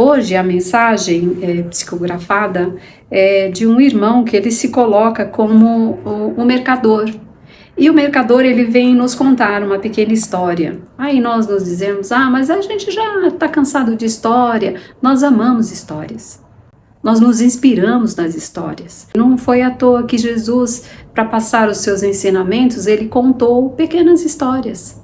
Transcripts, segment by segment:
Hoje a mensagem psicografada é de um irmão que ele se coloca como o mercador. E o mercador, ele vem nos contar uma pequena história. Aí nós nos dizemos, mas a gente já está cansado de história. Nós amamos histórias. Nós nos inspiramos nas histórias. Não foi à toa que Jesus, para passar os seus ensinamentos, ele contou pequenas histórias.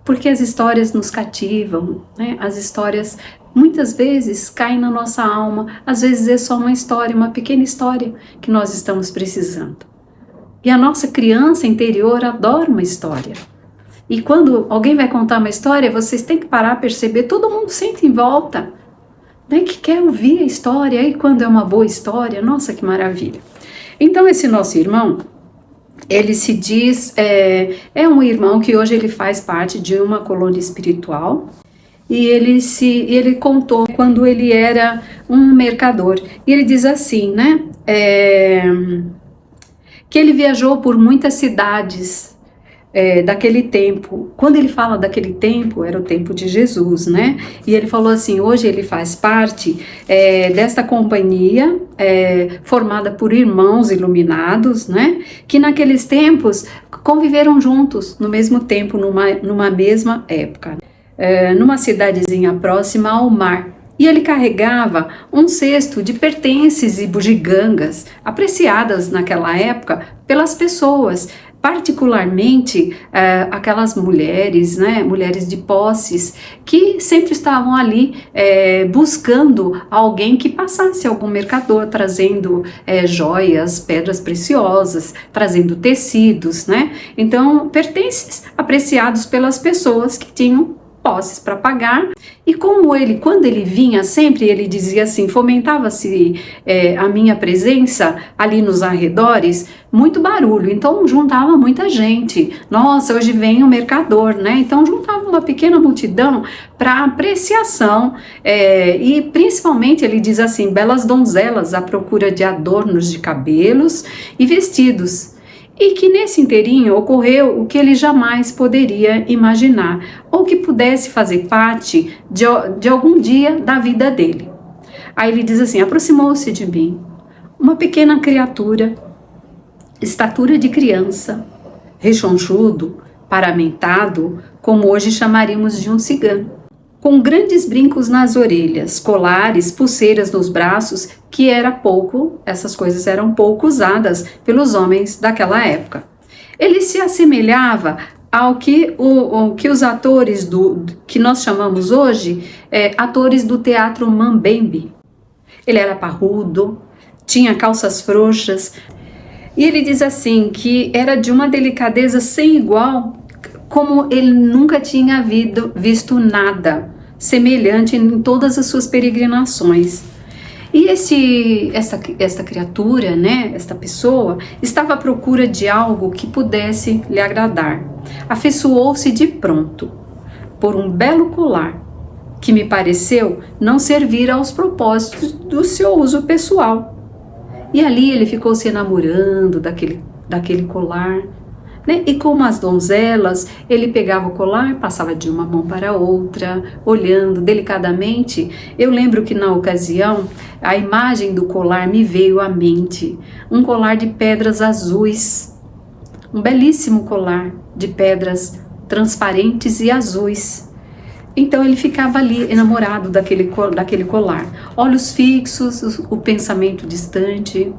Porque as histórias nos cativam, né? As histórias muitas vezes caem na nossa alma. Às vezes é só uma história, uma pequena história que nós estamos precisando. E a nossa criança interior adora uma história. E quando alguém vai contar uma história, vocês têm que parar, perceber, todo mundo senta em volta, né, que quer ouvir a história. E quando é uma boa história, nossa, que maravilha. Então esse nosso irmão, ele se diz, é um irmão que hoje ele faz parte de uma colônia espiritual. E ele contou quando ele era um mercador. E ele diz assim, né, que ele viajou por muitas cidades daquele tempo. Quando ele fala daquele tempo, era o tempo de Jesus, né? E ele falou assim, hoje ele faz parte desta companhia formada por irmãos iluminados, né? Que naqueles tempos conviveram juntos, no mesmo tempo, numa mesma época. Numa cidadezinha próxima ao mar. E ele carregava um cesto de pertences e bugigangas apreciadas naquela época pelas pessoas, particularmente aquelas mulheres, né, mulheres de posses, que sempre estavam ali buscando alguém que passasse, algum mercador, trazendo joias, pedras preciosas, trazendo tecidos, né? Então, pertences apreciados pelas pessoas que tinham posses para pagar. E como quando ele vinha, sempre ele dizia assim, fomentava-se a minha presença ali nos arredores, muito barulho, então juntava muita gente. Nossa, hoje vem o mercador, né? Então juntava uma pequena multidão para apreciação, e principalmente ele diz assim, belas donzelas à procura de adornos de cabelos e vestidos. E que nesse inteirinho ocorreu o que ele jamais poderia imaginar, ou que pudesse fazer parte de algum dia da vida dele. Aí ele diz assim, aproximou-se de mim uma pequena criatura, estatura de criança, rechonchudo, paramentado, como hoje chamaríamos de um cigano, com grandes brincos nas orelhas, colares, pulseiras nos braços, que essas coisas eram pouco usadas pelos homens daquela época. Ele se assemelhava ao que os atores que nós chamamos hoje, atores do teatro mambembe. Ele era parrudo, tinha calças frouxas, e ele diz assim, que era de uma delicadeza sem igual, como ele nunca tinha visto nada semelhante em todas as suas peregrinações. E esta criatura, né, esta pessoa, estava à procura de algo que pudesse lhe agradar. Afeiçoou-se de pronto por um belo colar, que me pareceu não servir aos propósitos do seu uso pessoal. E ali ele ficou se enamorando daquele colar, né? E como as donzelas, ele pegava o colar, passava de uma mão para outra, olhando delicadamente. Eu lembro que na ocasião, a imagem do colar me veio à mente. Um colar de pedras azuis, um belíssimo colar de pedras transparentes e azuis. Então ele ficava ali enamorado daquele colar. Olhos fixos, o pensamento distante.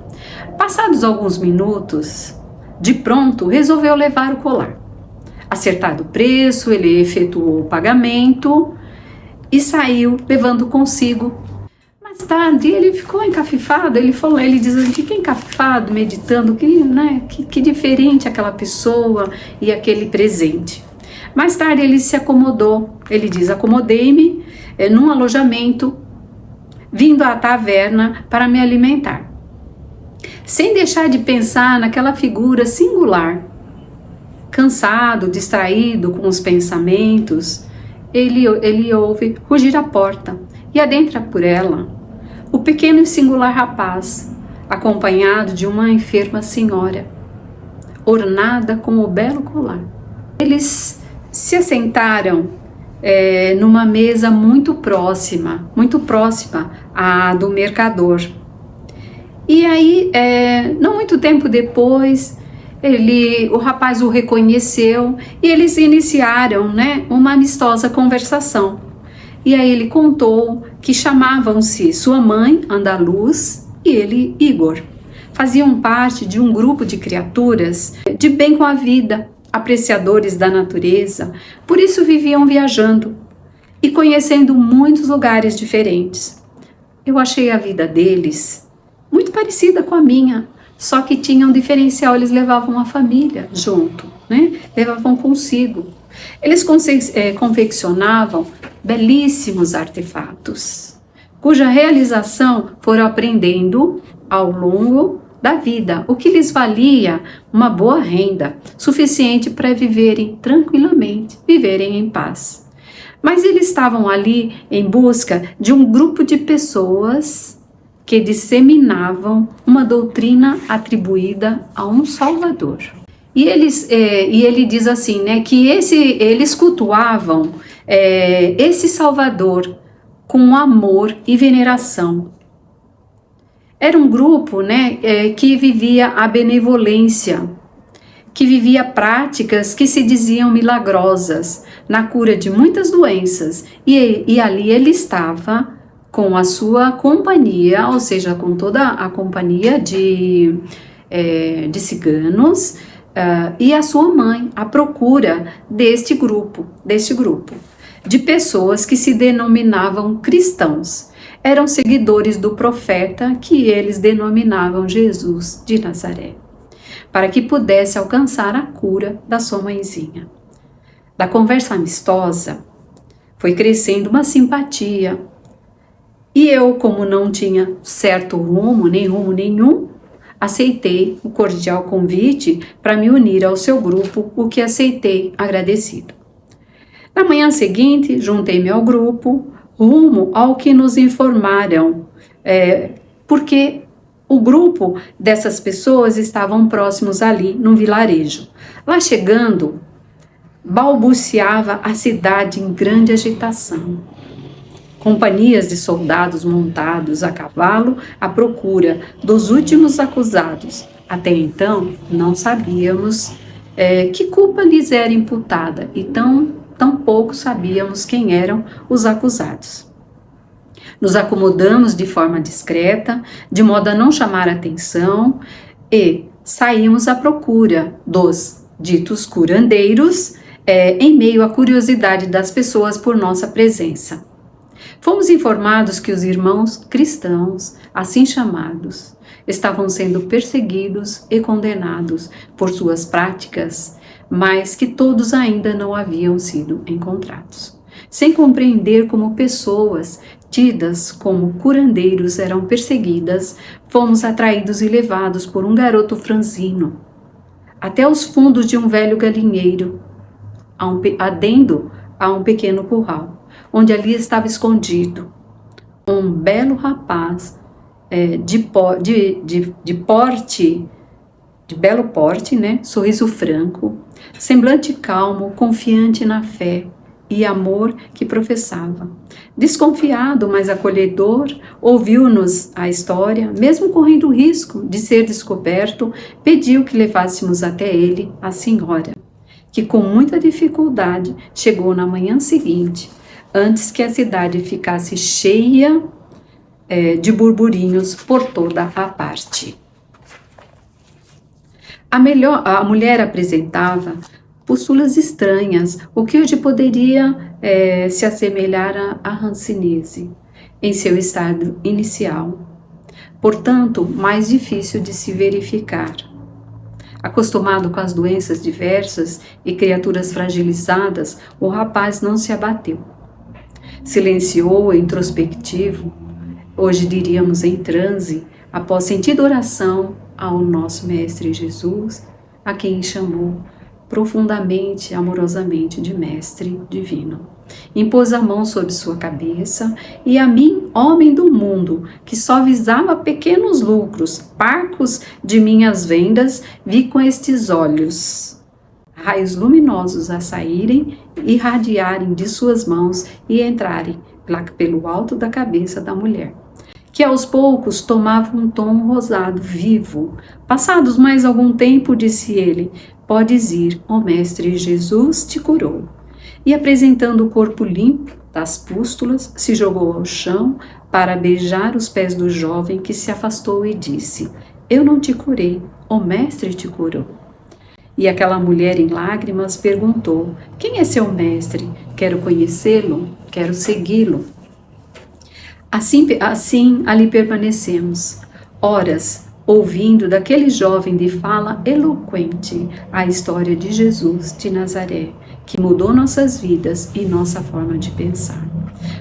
Passados alguns minutos, de pronto, resolveu levar o colar. Acertado o preço, ele efetuou o pagamento e saiu levando consigo. Mais tarde, ele ficou encafifado, ele diz assim, fica encafifado, meditando, que diferente aquela pessoa e aquele presente. Mais tarde, ele se acomodou, ele diz, acomodei-me num alojamento, vindo à taverna para me alimentar. Sem deixar de pensar naquela figura singular. Cansado, distraído com os pensamentos, ele ouve rugir a porta e adentra por ela o pequeno e singular rapaz, acompanhado de uma enferma senhora, ornada com o belo colar. Eles se assentaram numa mesa muito próxima à do mercador. E aí, não muito tempo depois, o rapaz o reconheceu e eles iniciaram, né, uma amistosa conversação. E aí ele contou que chamavam-se sua mãe, Andaluz, e ele, Igor. Faziam parte de um grupo de criaturas de bem com a vida, apreciadores da natureza, por isso viviam viajando e conhecendo muitos lugares diferentes. Eu achei a vida deles muito parecida com a minha, só que tinha um diferencial, eles levavam a família junto, né? Levavam consigo. Eles confeccionavam belíssimos artefatos, cuja realização foram aprendendo ao longo da vida, o que lhes valia uma boa renda, suficiente para viverem tranquilamente, viverem em paz. Mas eles estavam ali em busca de um grupo de pessoas que disseminavam uma doutrina atribuída a um Salvador. E ele diz assim, né, que eles cultuavam esse Salvador com amor e veneração. Era um grupo, né, que vivia a benevolência, que vivia práticas que se diziam milagrosas na cura de muitas doenças. E ali ele estava com a sua companhia, ou seja, com toda a companhia de ciganos, e a sua mãe, à procura deste grupo, de pessoas que se denominavam cristãos. Eram seguidores do profeta que eles denominavam Jesus de Nazaré, para que pudesse alcançar a cura da sua mãezinha. Da conversa amistosa, foi crescendo uma simpatia, e eu, como não tinha certo rumo, nem rumo nenhum, aceitei o cordial convite para me unir ao seu grupo, o que aceitei agradecido. Na manhã seguinte, juntei-me ao grupo, rumo ao que nos informaram, porque o grupo dessas pessoas estavam próximos ali, num vilarejo. Lá chegando, balbuciava a cidade em grande agitação. Companhias de soldados montados a cavalo à procura dos últimos acusados. Até então, não sabíamos que culpa lhes era imputada e tampouco sabíamos quem eram os acusados. Nos acomodamos de forma discreta, de modo a não chamar atenção, e saímos à procura dos ditos curandeiros, em meio à curiosidade das pessoas por nossa presença. Fomos informados que os irmãos cristãos, assim chamados, estavam sendo perseguidos e condenados por suas práticas, mas que todos ainda não haviam sido encontrados. Sem compreender como pessoas tidas como curandeiros eram perseguidas, fomos atraídos e levados por um garoto franzino até os fundos de um velho galinheiro, adendo a um pequeno curral, onde ali estava escondido um belo rapaz de belo porte, né? Sorriso franco, semblante calmo, confiante na fé e amor que professava. Desconfiado, mas acolhedor, ouviu-nos a história, mesmo correndo o risco de ser descoberto, pediu que levássemos até ele a senhora, que com muita dificuldade chegou na manhã seguinte, antes que a cidade ficasse cheia de burburinhos por toda a parte. A mulher apresentava posturas estranhas, o que hoje poderia se assemelhar à hanseníase em seu estado inicial, portanto, mais difícil de se verificar. Acostumado com as doenças diversas e criaturas fragilizadas, o rapaz não se abateu. Silenciou, introspectivo, hoje diríamos em transe, após sentida oração ao nosso Mestre Jesus, a quem chamou profundamente, amorosamente de Mestre Divino. Impôs a mão sobre sua cabeça e a mim, homem do mundo, que só visava pequenos lucros, parcos de minhas vendas, vi com estes olhos, raios luminosos a saírem irradiarem de suas mãos e entrarem lá pelo alto da cabeça da mulher, que aos poucos tomava um tom rosado vivo. Passados mais algum tempo, disse ele, podes ir, ó mestre, Jesus te curou. E apresentando o corpo limpo das pústulas, se jogou ao chão para beijar os pés do jovem, que se afastou e disse, eu não te curei, o mestre te curou. E aquela mulher em lágrimas perguntou, quem é seu mestre? Quero conhecê-lo, quero segui-lo. Assim ali permanecemos, horas, ouvindo daquele jovem de fala eloquente a história de Jesus de Nazaré, que mudou nossas vidas e nossa forma de pensar.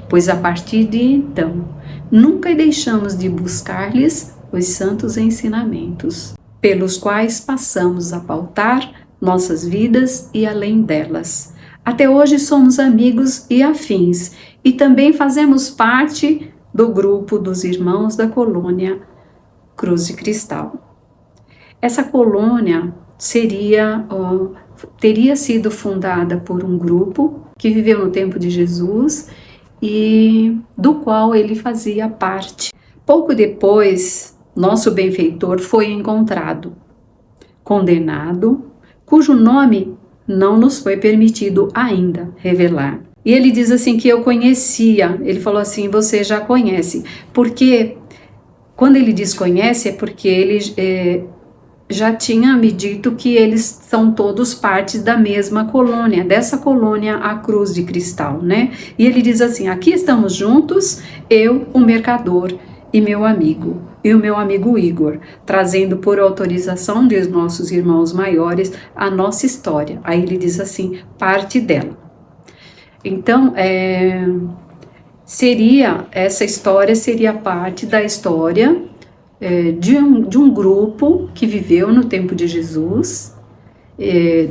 Pois a partir de então, nunca deixamos de buscar-lhes os santos ensinamentos, pelos quais passamos a pautar nossas vidas e além delas. Até hoje somos amigos e afins, e também fazemos parte do grupo dos irmãos da colônia Cruz de Cristal. Essa colônia teria sido fundada por um grupo que viveu no tempo de Jesus e do qual ele fazia parte. Pouco depois, nosso benfeitor foi encontrado, condenado, cujo nome não nos foi permitido ainda revelar. E ele diz assim que eu conhecia, ele falou assim, você já conhece, porque quando ele diz conhece é porque ele já tinha me dito que eles são todos partes da mesma colônia, dessa colônia a Cruz de Cristal, né? E ele diz assim, aqui estamos juntos, eu, o mercador e meu amigo, e o meu amigo Igor, trazendo por autorização de nossos irmãos maiores a nossa história. Aí ele diz assim, parte dela. Então, essa história seria parte da história de um grupo que viveu no tempo de Jesus,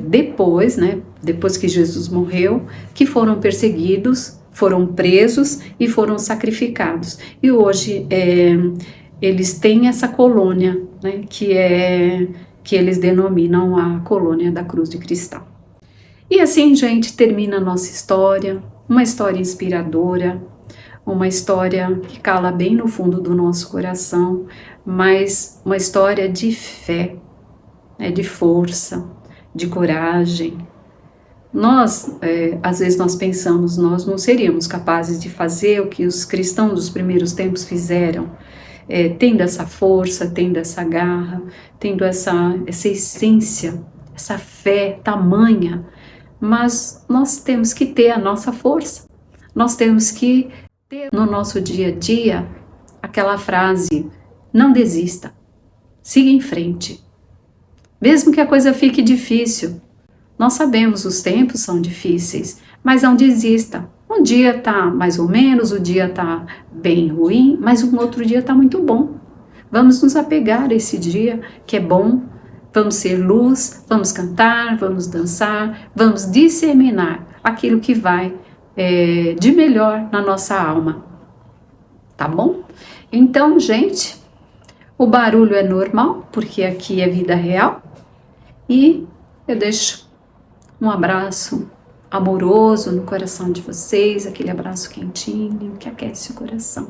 depois que Jesus morreu, que foram perseguidos, foram presos e foram sacrificados. E hoje eles têm essa colônia, né, que eles denominam a colônia da Cruz de Cristal. E assim, gente, termina a nossa história, uma história inspiradora, uma história que cala bem no fundo do nosso coração, mas uma história de fé, né, de força, de coragem. Às vezes nós pensamos, nós não seríamos capazes de fazer o que os cristãos dos primeiros tempos fizeram, tendo essa força, tendo essa garra, tendo essa essência, essa fé tamanha, mas nós temos que ter a nossa força, nós temos que ter no nosso dia a dia aquela frase, não desista, siga em frente, mesmo que a coisa fique difícil. Nós sabemos, os tempos são difíceis, mas não desista. Um dia tá mais ou menos, o dia tá bem ruim, mas um outro dia tá muito bom. Vamos nos apegar a esse dia que é bom, vamos ser luz, vamos cantar, vamos dançar, vamos disseminar aquilo que vai de melhor na nossa alma. Tá bom? Então, gente, o barulho é normal, porque aqui é vida real, e eu deixo um abraço amoroso no coração de vocês, aquele abraço quentinho que aquece o coração.